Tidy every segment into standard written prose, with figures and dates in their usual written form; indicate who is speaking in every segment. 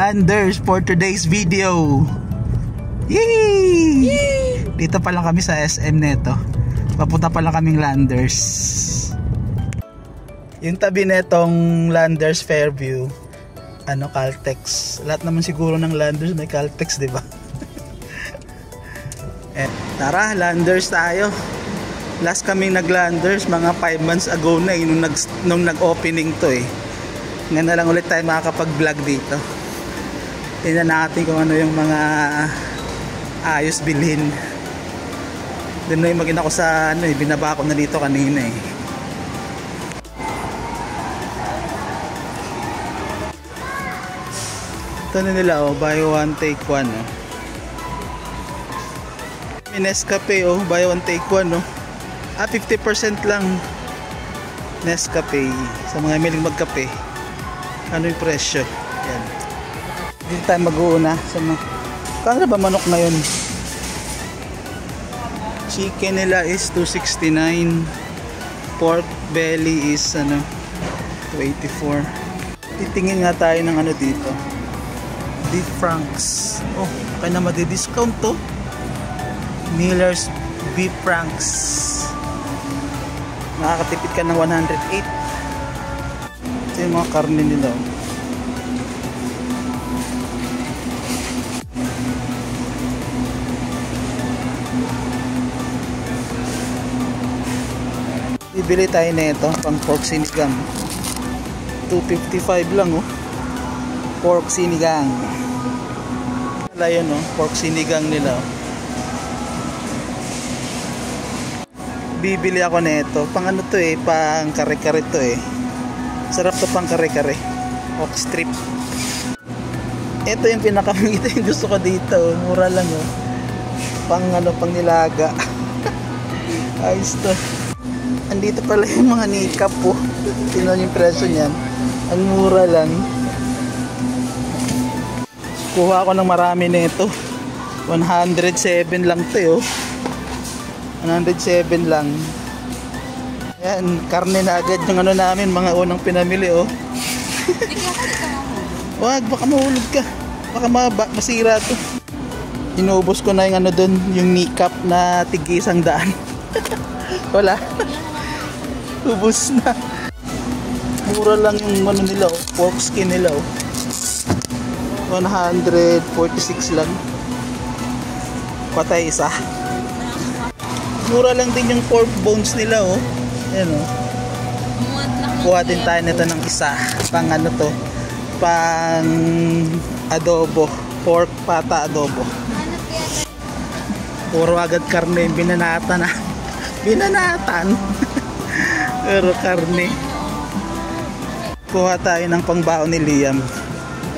Speaker 1: Landers for today's video. Yay! Dito pa lang kami sa SM neto. Papunta pa lang kaming Landers. Yung tabi netong Landers Fairview, ano, Caltex. Lahat naman siguro ng Landers may Caltex, di ba? Tara, Landers tayo. Last kaming nag-Landers mga 5 months ago na nung nag-opening to eh. Ngayon na lang ulit tayo makakapag-vlog dito. Tingnan natin kung ano yung mga ayos bilhin. Doon na yung maging ako sa ano eh, binaba ko na dito kanina eh. Ito na nila oh, buy one take one oh. Nescafe oh, buy one take one oh. 50% lang Nescafe sa mga miling magkape. Ano yung presyo? Yan. Dito tayo mag-uuna sa mga... Kano ba manok ngayon? Chicken nila is $269. Pork belly is ano, $284. Titingin nga tayo ng ano dito. Beef franks. Oh, kaya na madi-discount to. Miller's Beef Franks. Nakakatipid ka ng 108. Ito yung mga karne nila. Bibili tayo na ito pang pork sinigang. $255 lang oh. Pork sinigang. Wala yun oh, pork sinigang nila oh. Bibili ako na ito. Pang ano to eh, pang kare-kare to eh. Sarap to pang kare-kare. Pork strip. Ito yung ito yung gusto ko dito oh. Mura lang oh. Pang ano, pang nilaga. Ayos to. Andito pala yung mga nikap po. Tingnan yung presyo niyan. Ang mura lang. Kuha ako ng marami nito. 107 lang to, oh. 107 lang. Ayan, karne na agad yung ano namin, mga unang pinamili, oh. Wag, baka mahulog ka. Baka masira to. Inubos ko na yung ano dun, yung nikap na tig-100. Wala. Ubus na. Mura lang yung ano nila oh, pork skin nila oh. 146 lang. Patay isa. Mura lang din yung pork bones nila oh. Ayan oh. Kuha din tayo nito ng isa. Pang ano to? Pang adobo. Pork pata adobo. Puro agad karne. Binanatan na. Binanatan. Pero karne. Kuha tayo ng pangbaon ni Liam.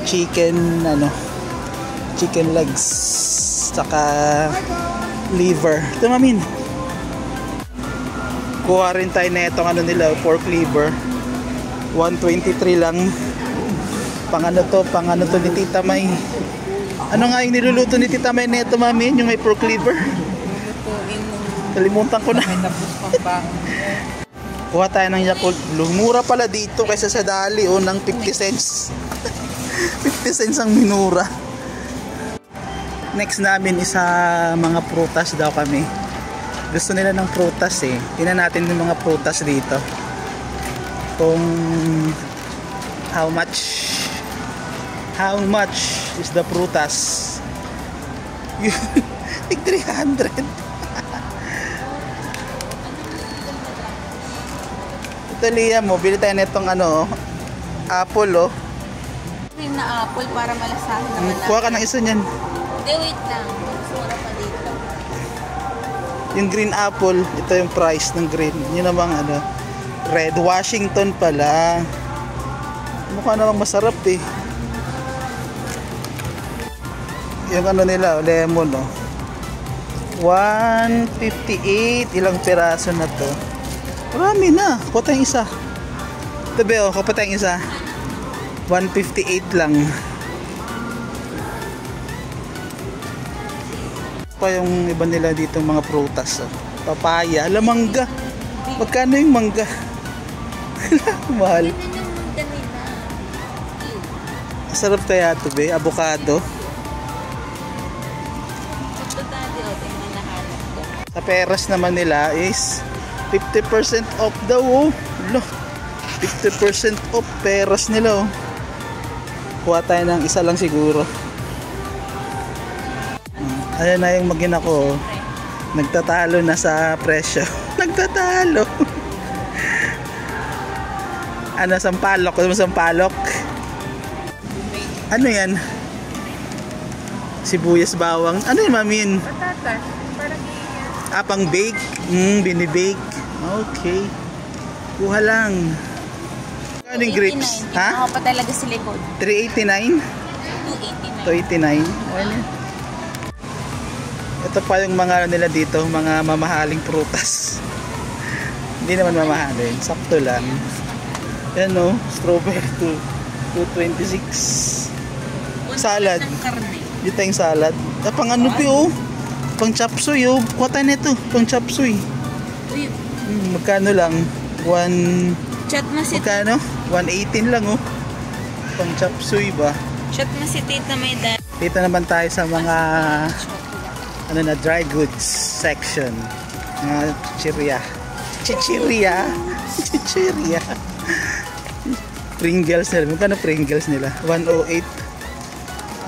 Speaker 1: Chicken ano, chicken legs saka liver. Ito mamin. Kuha rin tayo na itong ano nila, pork liver. 123 lang. Pang ano to ni Tita May. Ano nga yung niluluto ni Tita May neto mamin, yung may pork liver? Kalimutan ko na. Kuha tayo ng Yakult Blue. Mura pala dito kaysa sa Dali o ng 50 cents. 50 cents ang minura. Next namin isa mga prutas daw kami. Gusto nila ng prutas eh. Tingnan natin yung mga prutas dito. Kung how much is the prutas. Tig 300. Ito Liam mo, bili tayo nitong ano, apple oh.
Speaker 2: Cream na apple para malasahan naman.
Speaker 1: Kuha ka ng isa niyan.
Speaker 2: Hindi, wait lang. Sura pa dito.
Speaker 1: Yung green apple, ito yung price ng green. Yun namang ano, red Washington pala. Mukha namang masarap eh. Yung ano nila, lemon oh. 158. Ilang piraso na to? Marami na. Kuha tayong isa. Ito ba oh, kuha tayong isa. 158 lang. Pa yung iba nila dito mga prutas oh. Papaya, mangga. Magkano yung mangga? Mahal. Masarap kaya ito, be. Avocado.
Speaker 2: Ito dati, tingnan nahanap ko.
Speaker 1: Sa peras naman nila is 50% off daw, oh. Lo, 50% off peras nila, oh. Kuha tayo ng isa lang siguro. Ayan na yung magina ko, oh. Nagtatalo na sa presyo. Nagtatalo. Ano, sampalok? Ano sampalok? Ano yan? Sibuyas, bawang. Ano yung mamin?
Speaker 2: Patatas. Parang
Speaker 1: Pang bake? Binibake. Okay. Kuha lang. Ano yung grapes? Ha?
Speaker 2: Ako pa talaga sa likod.
Speaker 1: 389?
Speaker 2: 289.
Speaker 1: 289. Ano? Ito pa yung mga nila dito, mga mamahaling prutas. Hindi naman mamahalin, sakto lang. Yan, no, strawberry 226. Salad. Dito tayong salad. Pang ano pa, oh? Pang chapsuy, oh. Kuha tayo nito, pang chapsuy.
Speaker 2: Uy,
Speaker 1: Magkano lang?
Speaker 2: chat mo si
Speaker 1: Magkano? 118 lang, oh. Pang chapsuy ba?
Speaker 2: Chat mo si Tita may dad.
Speaker 1: Dito naman tayo sa mga ano na, dry goods section. Mga chichirya. Chichirya? Chichirya. Pringles nila. Magkano Pringles nila? 108.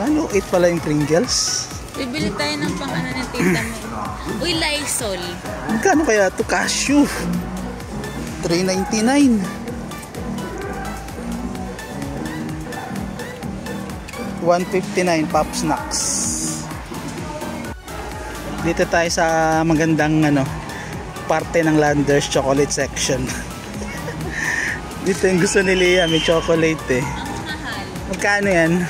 Speaker 1: 108 pala yung Pringles.
Speaker 2: Bibili tayo ng pang ano ng Tita May. Uy, Lysol.
Speaker 1: Magkano kaya ito? Cashew. 399. 159 Pop Snacks. Dito tayo sa magandang ano, parte ng Landers chocolate section. Dito yung gusto ni Leah, may chocolate eh.
Speaker 2: Ang mahal.
Speaker 1: Magkano yan?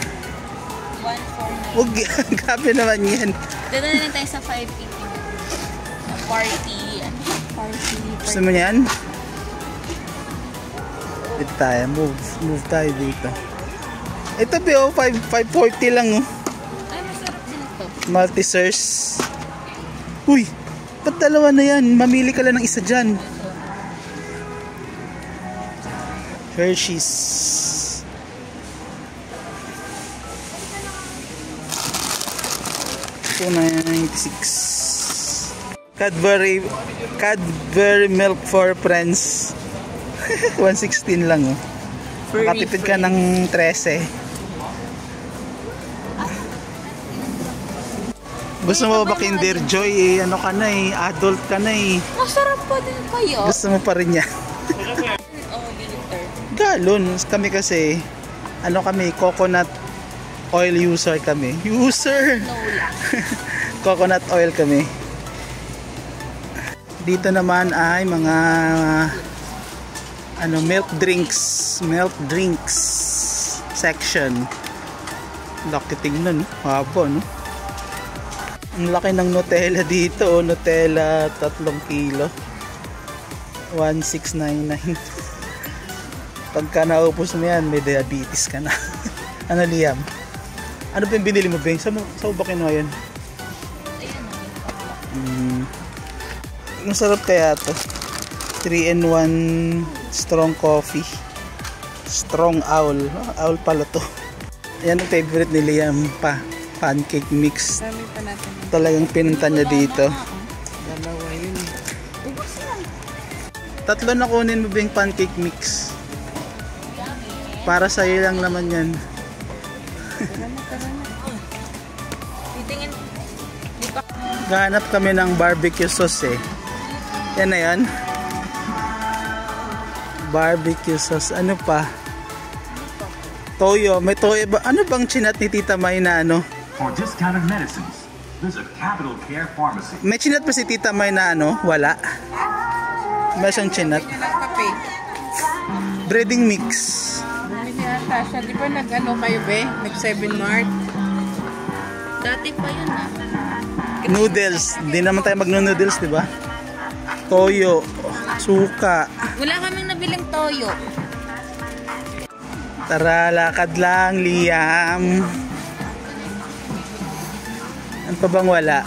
Speaker 2: 149.
Speaker 1: Huwag yan, gabi naman yan.
Speaker 2: Dito na lang tayo sa 580. Party. Party.
Speaker 1: Gusto mo yan? Dito tayo, move tayo dito. Ito po, 540 lang, oh.
Speaker 2: Ay, masarap din ito.
Speaker 1: Multi-source. Uy, ba't dalawa na yan? Mamili ka lang ng isa dyan. Hershey's. $296. Cadbury milk for friends. 116 lang, oh. Makatipid ka ng 13. Gusto mo ba Kinder Joy eh? Ano ka na eh? Adult ka na eh.
Speaker 2: Masarap pa din kayo.
Speaker 1: Gusto mo pa rin yan?
Speaker 2: Oh, liter.
Speaker 1: Galon. Kami kasi, ano kami, coconut oil user kami. User!
Speaker 2: No lang.
Speaker 1: Coconut oil kami. Dito naman ay mga ano, milk drinks section. Laki tingnan, haba, no? Ang laki ng Nutella dito, oh. Nutella 3 kilo, 1699. Pagka naupos mo yan, may diabetes ka na. Ano, Liam? Ano pa yung binili mo, Beng? Saan ba kinuha yun? Masarap kaya to. 3-in-1 strong coffee. Strong owl. Owl pala to. Yan ang favorite ni Liam pa. Pancake mix.
Speaker 2: Dami pa natin.
Speaker 1: Talagang pinunta niya dito.
Speaker 2: Dalawa yun.
Speaker 1: Tatlo na kunin mo ba yung pancake mix? Para sa'yo lang naman yan.
Speaker 2: Titingin. Di pa.
Speaker 1: Gahanap kami ng barbecue sauce eh. Yan na yan. Barbecue sauce. Ano pa? Toyo. May toyo ba? Ano bang chinat ni Tita May na ano?
Speaker 3: For discounted medicines, visit Capital Care Pharmacy.
Speaker 1: May chinat pa si Tita May na ano? Wala. May siyang chinat.
Speaker 2: Kape.
Speaker 1: Breading mix.
Speaker 4: Bumili ata siya. Di ba nag-ano kayo be? Nag-7 Mart?
Speaker 2: Dati pa yun ah.
Speaker 1: Noodles. Hindi naman tayo mag-noodles, di ba? Toyo. Suka.
Speaker 2: Wala kaming nabiling toyo.
Speaker 1: Tara, lakad lang, Liam. Ano pa bang wala?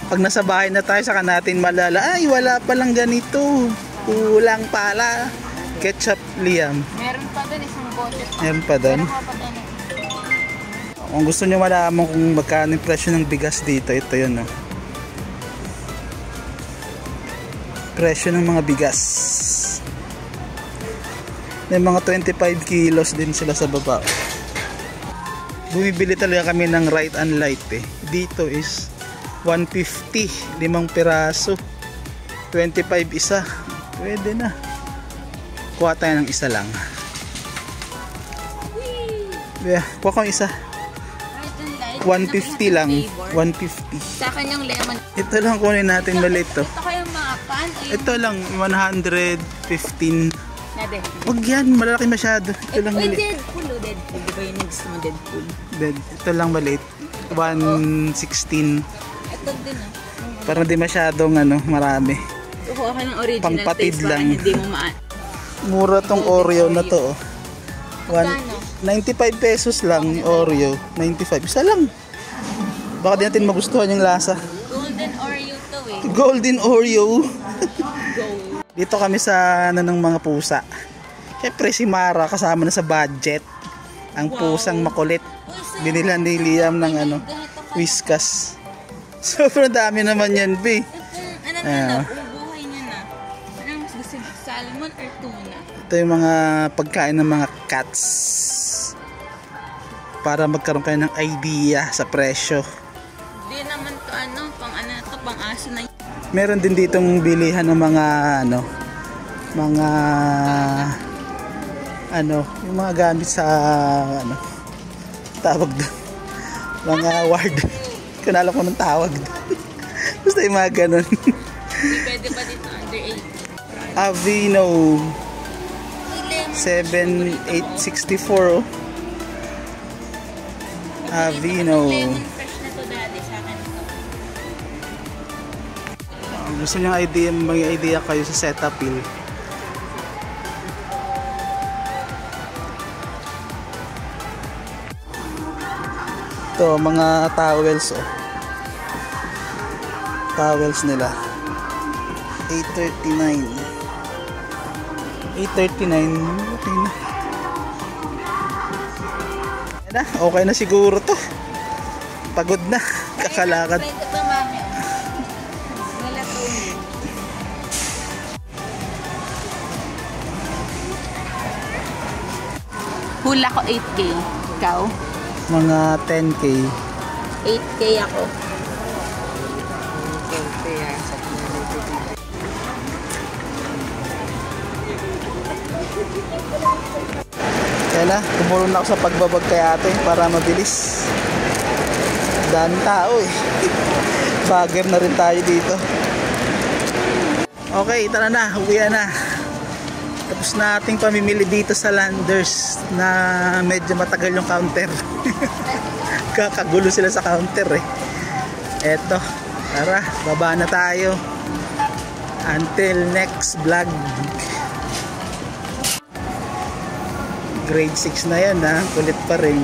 Speaker 1: Pag nasa bahay na tayo, saka natin malala. Ay, wala palang ganito. Kulang pala. Ketchup, Liam.
Speaker 2: Meron pa doon isang bote pa.
Speaker 1: Meron pa doon.
Speaker 2: Pero kapag ano,
Speaker 1: Kung gusto nyo malaman kung magkano yung presyo ng bigas dito, ito yun, no? Presyo ng mga bigas. May mga 25 kilos din sila sa baba. Bumibili talaga kami ng right and light eh. Dito is 150, 5 piraso. 25 isa. Pwede na. Kuha tayo ng isa lang. Yeah, kuha ko isa. 150 lang. 150.
Speaker 2: Sa akin yung lemon.
Speaker 1: Ito lang kunin natin maliit to.
Speaker 2: Ito kayong mga pan.
Speaker 1: Ito lang 115.
Speaker 2: Na Deadpool.
Speaker 1: Wag yan, malaki masyado. Ito lang
Speaker 2: Uy,
Speaker 1: maliit.
Speaker 2: Deadpool. Oh, Deadpool. Di ba yung gusto mo Deadpool?
Speaker 1: Ito lang maliit. 116.
Speaker 2: Ito din ah.
Speaker 1: Para di masyadong marami.
Speaker 2: Kukuha ka ng original
Speaker 1: Pampatid
Speaker 2: taste
Speaker 1: lang.
Speaker 2: para hindi mo maan.
Speaker 1: Mura tong Oreo na to. Oh.
Speaker 2: Magkano?
Speaker 1: 95 pesos lang Oreo. 95. Isa lang. Baka di natin magustuhan yung lasa.
Speaker 2: Golden Oreo to eh.
Speaker 1: Golden Oreo.
Speaker 2: Gold.
Speaker 1: Dito kami sa ng mga pusa. Siyempre si Mara kasama na sa budget. Ang pusang makulit. Binilan ni Liam ng Whiskas. Sobrang dami naman yan, be.
Speaker 2: Ano, buhay niya na. Anong mas gusto mo? Salmon or tuna?
Speaker 1: Ito yung mga pagkain ng mga cats. Para magkaroon kayo ng idea sa presyo.
Speaker 2: Hindi naman to pang aso na yun.
Speaker 1: Meron din ditong bilihan ng mga yung mga gamit sa tawag doon. Mga award. Kanala ko ng tawag doon. Basta yung mga ganun.
Speaker 2: Hindi pwede ba dito under 80?
Speaker 1: Aveeno 7864. Aveeno.
Speaker 2: Lemon fresh na to dati sa akin ito.
Speaker 1: Gusto niyo may idea kayo sa Cetaphil. Ito, mga towels towels nila 839. Okay na. Okay na siguro to. Pagod na, kakalakad.
Speaker 2: Ito to, mami. Melatonin. Hula ko 8K. Ikaw?
Speaker 1: Mga 10K.
Speaker 2: 8K ako.
Speaker 1: Kaya na, tumulong na ako sa pagbabag kay ate para mabilis. Daming tao eh. Bagger na rin tayo dito. Okay, tara na, uwian na. Tapos na ating pamimili dito sa Landers na medyo matagal yung counter. Kakagulo sila sa counter eh. Eto, tara, baba na tayo. Until next vlog. Grade 6 na yan ha, kulit pa rin.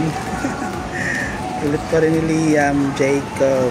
Speaker 1: Kulit pa rin ni Liam Jacob.